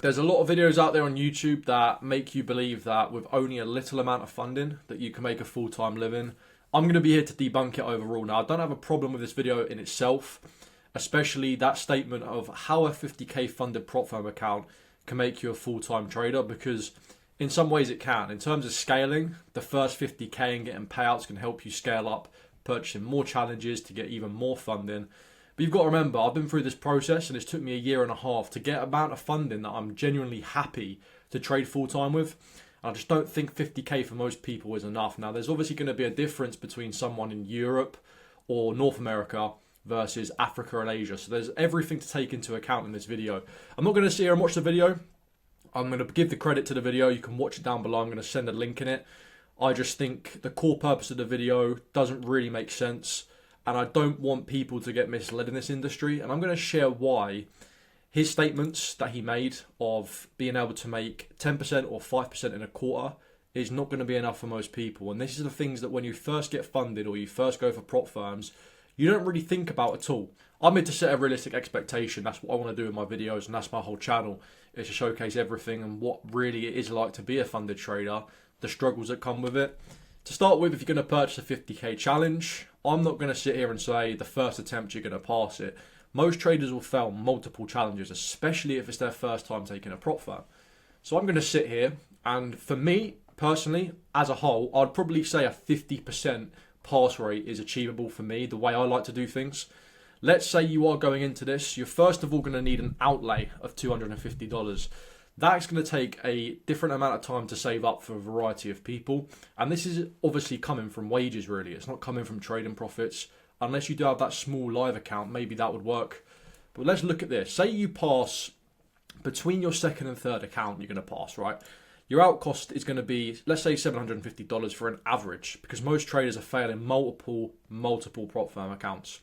There's a lot of videos out there on YouTube that make you believe that with only a little amount of funding that you can make a full-time living. I'm going to be here to debunk it overall. Now, I don't have a problem with this video in itself, especially that statement of how a 50k funded prop firm account can make you a full-time trader, because in some ways it can. In terms of scaling, the first 50k and getting payouts can help you scale up, purchasing more challenges to get even more funding. But you've got to remember, I've been through this process and it's took me a year and a half to get an amount of funding that I'm genuinely happy to trade full-time with. And I just don't think 50k for most people is enough. Now, there's obviously going to be a difference between someone in Europe or North America versus Africa and Asia. So there's everything to take into account in this video. I'm not going to sit here and watch the video. I'm going to give the credit to the video. You can watch it down below. I'm going to send a link in it. I just think the core purpose of the video doesn't really make sense. And I don't want people to get misled in this industry. And I'm going to share why his statements that he made of being able to make 10% or 5% in a quarter is not going to be enough for most people. And this is the things that when you first get funded or you first go for prop firms, you don't really think about at all. I'm here to set a realistic expectation. That's what I want to do in my videos, and that's my whole channel, is to showcase everything and what really it is like to be a funded trader, the struggles that come with it. To start with, if you're going to purchase a 50k challenge, I'm not going to sit here and say the first attempt you're going to pass it. Most traders will fail multiple challenges, especially if it's their first time taking a prop firm. So I'm going to sit here, and for me, personally, as a whole, I'd probably say a 50% pass rate is achievable for me, the way I like to do things. Let's say you are going into this, you're first of all going to need an outlay of $250. That's going to take a different amount of time to save up for a variety of people. And this is obviously coming from wages, really. It's not coming from trading profits. Unless you do have that small live account, maybe that would work. But let's look at this. Say you pass between your second and third account, you're going to pass, right? Your out cost is going to be, let's say, $750 for an average, because most traders are failing multiple prop firm accounts.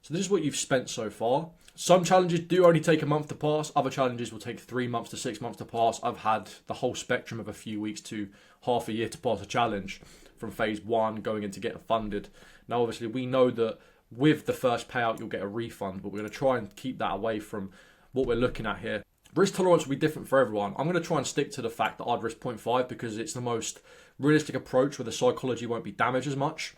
So this is what you've spent so far. Some challenges do only take a month to pass. Other challenges will take 3 months to 6 months to pass. I've had the whole spectrum of a few weeks to half a year to pass a challenge from phase 1 going into getting funded. Now, obviously, we know that with the first payout, you'll get a refund, but we're going to try and keep that away from what we're looking at here. Risk tolerance will be different for everyone. I'm going to try and stick to the fact that I'd risk 0.5 because it's the most realistic approach where the psychology won't be damaged as much.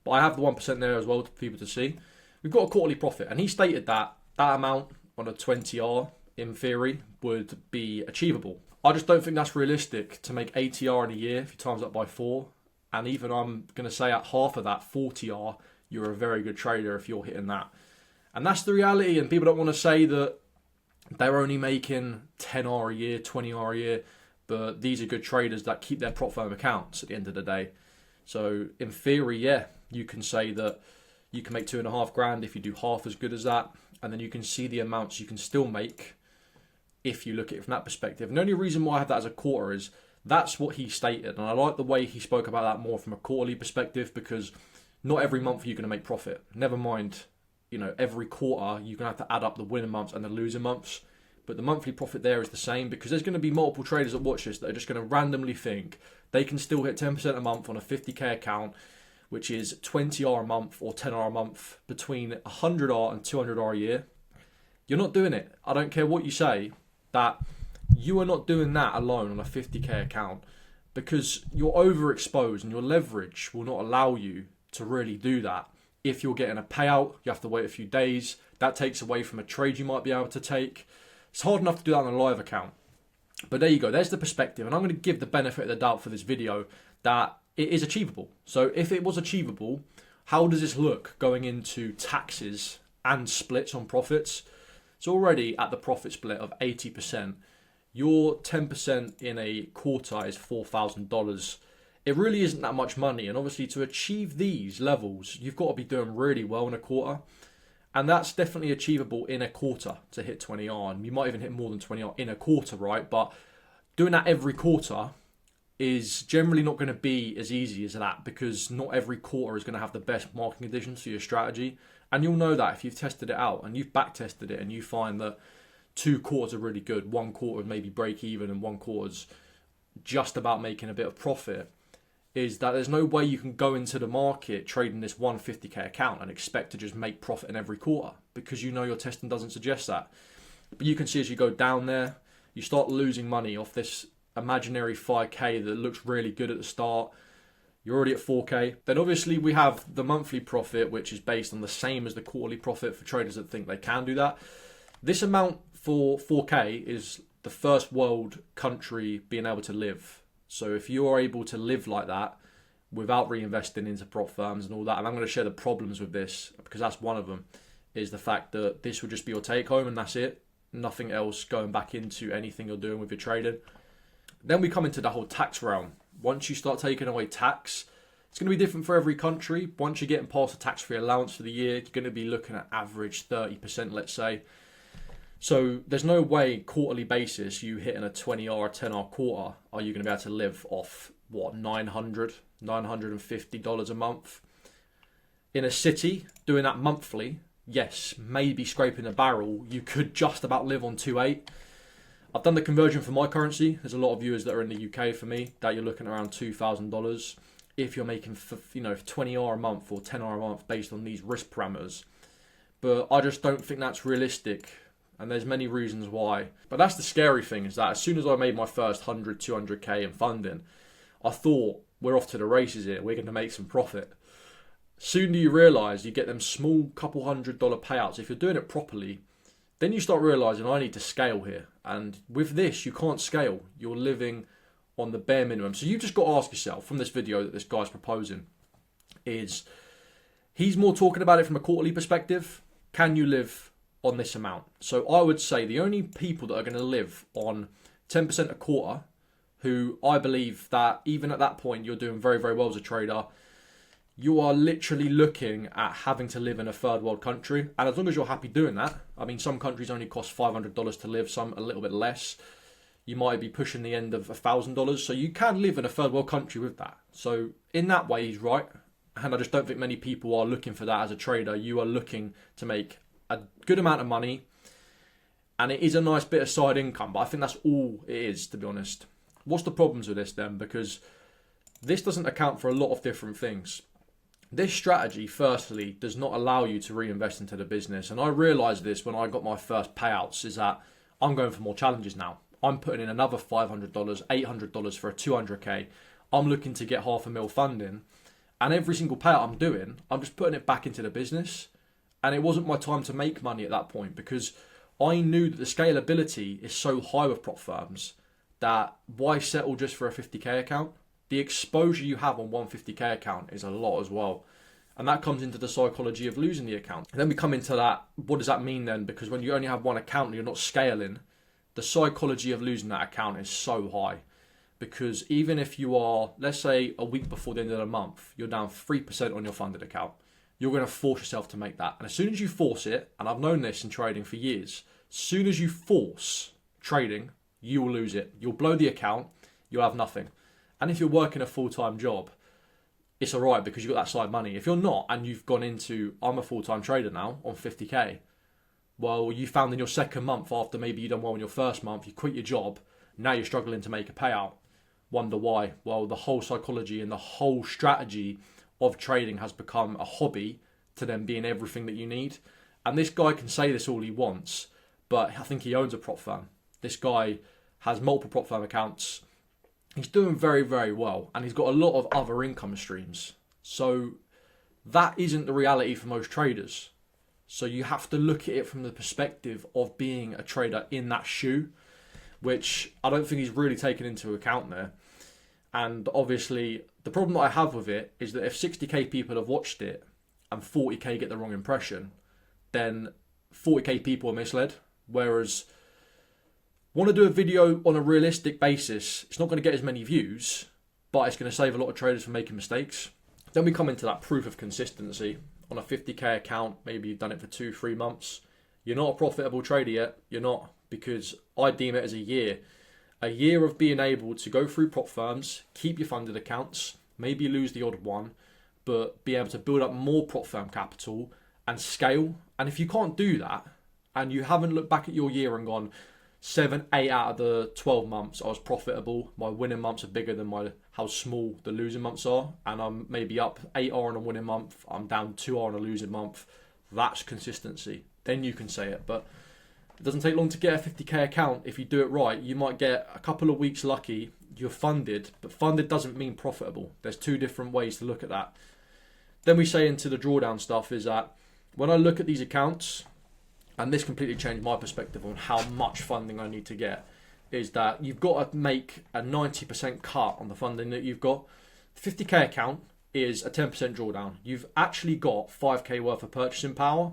But I have the 1% there as well for people to see. We've got a quarterly profit, and he stated that that amount on a 20R, in theory, would be achievable. I just don't think that's realistic to make 80R in a year if you times that by 4. And even I'm going to say at half of that, 40R, you're a very good trader if you're hitting that. And that's the reality, and people don't want to say that they're only making 10R a year, 20R a year, but these are good traders that keep their prop firm accounts at the end of the day. So in theory, yeah, you can say that you can make 2.5 grand if you do half as good as that, and then you can see the amounts you can still make if you look at it from that perspective. And the only reason why I have that as a quarter is that's what he stated, and I like the way he spoke about that more from a quarterly perspective, because not every month you're going to make profit. Never mind, every quarter you're going to have to add up the winning months and the losing months. But the monthly profit there is the same, because there's going to be multiple traders that watch this that are just going to randomly think they can still hit 10% a month on a 50k account, which is 20R a month or 10R a month, between 100R and 200R a year. You're not doing it. I don't care what you say, that you are not doing that alone on a 50k account, because you're overexposed and your leverage will not allow you to really do that. If you're getting a payout, you have to wait a few days. That takes away from a trade you might be able to take. It's hard enough to do that on a live account. But there you go. There's the perspective. And I'm going to give the benefit of the doubt for this video that it is achievable. So if it was achievable, how does this look going into taxes and splits on profits? It's already at the profit split of 80%. Your 10% in a quarter is $4,000. It really isn't that much money. And obviously to achieve these levels, you've got to be doing really well in a quarter. And that's definitely achievable in a quarter to hit 20R. And you might even hit more than 20R in a quarter, right? But doing that every quarter is generally not going to be as easy as that, because not every quarter is going to have the best market conditions for your strategy. And you'll know that if you've tested it out and you've back tested it and you find that 2 quarters are really good, 1 quarter maybe break even and 1 quarter's just about making a bit of profit, is that there's no way you can go into the market trading this 150k account and expect to just make profit in every quarter, because your testing doesn't suggest that. But you can see as you go down there, you start losing money off this imaginary 5k that looks really good at the start. You're already at 4k. Then obviously we have the monthly profit, which is based on the same as the quarterly profit for traders that think they can do that. This amount for 4k is the first world country being able to live. So if you are able to live like that without reinvesting into prop firms and all that, and I'm going to share the problems with this because that's one of them, is the fact that this would just be your take home and that's it. Nothing else going back into anything you're doing with your trading. Then we come into the whole tax realm. Once you start taking away tax, it's going to be different for every country. Once you're getting past the tax-free allowance for the year, you're going to be looking at average 30%, let's say. So there's no way quarterly basis you hitting a 20R or 10R quarter are you going to be able to live off what, $950 a month. In a city doing that monthly, yes, maybe scraping a barrel, you could just about live on 2.8. I've done the conversion for my currency. There's a lot of viewers that are in the UK for me that you're looking around $2,000 if you're making 20R a month or 10R a month based on these risk parameters. But I just don't think that's realistic. And there's many reasons why. But that's the scary thing, is that as soon as I made my first 100, 200k in funding, I thought we're off to the races here. We're going to make some profit. Soon do you realise you get them small couple $100 payouts. If you're doing it properly, then you start realising I need to scale here. And with this, you can't scale. You're living on the bare minimum. So you've just got to ask yourself from this video that this guy's proposing is, he's more talking about it from a quarterly perspective. Can you live on this amount? So I would say the only people that are going to live on 10% a quarter, who I believe that even at that point you're doing very, very well as a trader, you are literally looking at having to live in a third world country. And as long as you're happy doing that, I mean, some countries only cost $500 to live, some a little bit less. You might be pushing the end of $1,000. So you can live in a third world country with that. So in that way, he's right. And I just don't think many people are looking for that as a trader. You are looking to make a good amount of money. And it is a nice bit of side income. But I think that's all it is, to be honest. What's the problems with this then? Because this doesn't account for a lot of different things. This strategy, firstly, does not allow you to reinvest into the business. And I realised this when I got my first payouts, is that I'm going for more challenges now. I'm putting in another $500, $800 for a 200k. I'm looking to get $500,000 funding. And every single payout I'm doing, I'm just putting it back into the business. And it wasn't my time to make money at that point, because I knew that the scalability is so high with prop firms that why settle just for a 50k account? The exposure you have on one 50k account is a lot as well. And that comes into the psychology of losing the account. And then we come into that, what does that mean then? Because when you only have one account and you're not scaling, the psychology of losing that account is so high. Because even if you are, let's say a week before the end of the month, you're down 3% on your funded account, you're going to force yourself to make that. And as soon as you force it, and I've known this in trading for years, as soon as you force trading, you will lose it. You'll blow the account, you'll have nothing. And if you're working a full-time job, it's all right because you've got that side money. If you're not, and you've gone into, I'm a full-time trader now on 50k, well, you found in your second month, after maybe you done well in your first month, you quit your job, now you're struggling to make a payout. Wonder why? Well, the whole psychology and the whole strategy of trading has become a hobby to them being everything that you need. And this guy can say this all he wants, but I think he owns a prop firm. This guy has multiple prop firm accounts. He's doing very, very well, and he's got a lot of other income streams. So that isn't the reality for most traders. So you have to look at it from the perspective of being a trader in that shoe, which I don't think he's really taken into account there. And obviously, the problem that I have with it is that if 60k people have watched it and 40k get the wrong impression, then 40k people are misled. Whereas, want to do a video on a realistic basis, it's not going to get as many views, but it's going to save a lot of traders from making mistakes. Then we come into that proof of consistency. On a 50k account, maybe you've done it for 2-3 months. You're not a profitable trader yet. You're not, because I deem it as a year. A year of being able to go through prop firms, keep your funded accounts, maybe lose the odd one, but be able to build up more prop firm capital and scale. And if you can't do that, and you haven't looked back at your year and gone, 7, 8 out of the 12 months I was profitable, my winning months are bigger than how small the losing months are, and I'm maybe up 8R on a winning month, I'm down 2R on a losing month, that's consistency. Then you can say it. But It doesn't take long to get a 50k account. If you do it right, you might get a couple of weeks lucky, you're funded, but funded doesn't mean profitable. There's two different ways to look at that. Then we say into the drawdown stuff is that when I look at these accounts, and this completely changed my perspective on how much funding I need to get, is that you've got to make a 90% cut on the funding that you've got. The 50k account is a 10% drawdown. You've actually got 5k worth of purchasing power.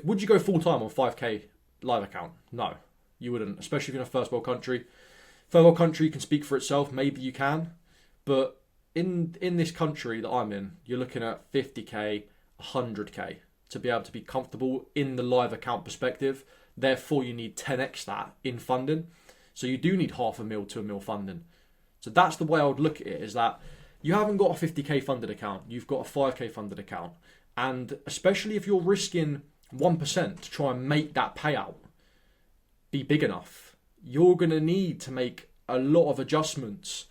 Would you go full time on 5k live account? No, you wouldn't, especially if you're in a first world country. Third world country can speak for itself, maybe you can, but in this country that I'm in, you're looking at 50k, 100k to be able to be comfortable in the live account perspective. Therefore, you need 10x that in funding. So you do need $500,000 to $1 million funding. So that's the way I would look at it, is that you haven't got a 50k funded account, you've got a 5k funded account. And especially if you're risking 1% to try and make that payout be big enough, you're going to need to make a lot of adjustments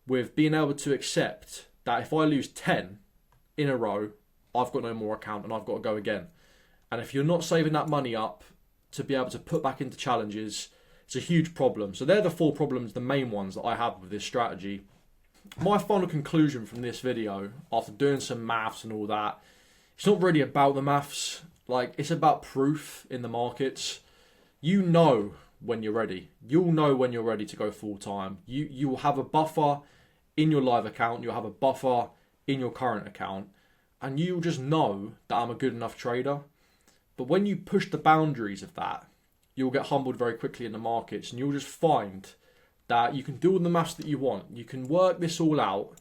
with being able to accept that if I lose 10 in a row, I've got no more account and I've got to go again. And if you're not saving that money up to be able to put back into challenges, it's a huge problem. So they're the 4 problems, the main ones that I have with this strategy. My final conclusion from this video, after doing some maths and all that, it's not really about the maths. Like, it's about proof in the markets. You know when you're ready. You'll know when you're ready to go full time. You will have a buffer in your live account. You'll have a buffer in your current account. And you'll just know that I'm a good enough trader. But when you push the boundaries of that, you'll get humbled very quickly in the markets. And you'll just find that you can do all the maths that you want. You can work this all out.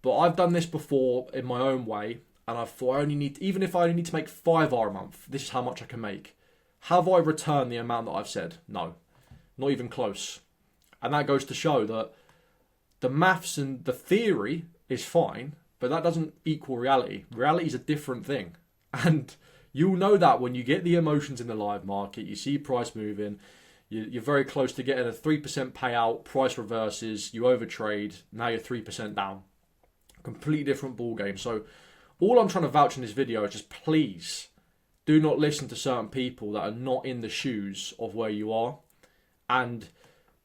But I've done this before in my own way. And I thought even if I only need to make 5R a month, this is how much I can make. Have I returned the amount that I've said? No, not even close. And that goes to show that the maths and the theory is fine, but that doesn't equal reality. Reality is a different thing. And you'll know that when you get the emotions in the live market, you see price moving, you're very close to getting a 3% payout, price reverses, you overtrade, now you're 3% down. Completely different ball game. So all I'm trying to vouch in this video is just please do not listen to certain people that are not in the shoes of where you are. And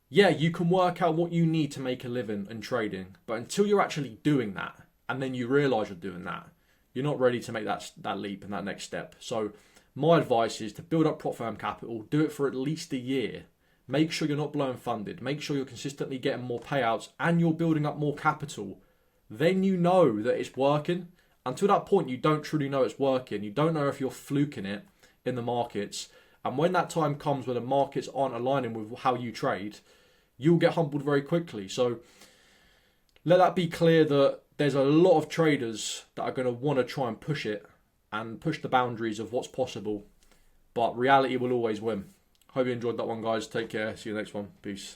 yeah, you can work out what you need to make a living in trading, but until you're actually doing that, and then you realise you're doing that, you're not ready to make that leap and that next step. So my advice is to build up prop firm capital, do it for at least a year. Make sure you're not blowing funded. Make sure you're consistently getting more payouts and you're building up more capital. Then you know that it's working. Until that point, you don't truly know it's working. You don't know if you're fluking it in the markets. And when that time comes where the markets aren't aligning with how you trade, you'll get humbled very quickly. So let that be clear that there's a lot of traders that are going to want to try and push it and push the boundaries of what's possible. But reality will always win. Hope you enjoyed that one, guys. Take care. See you next one. Peace.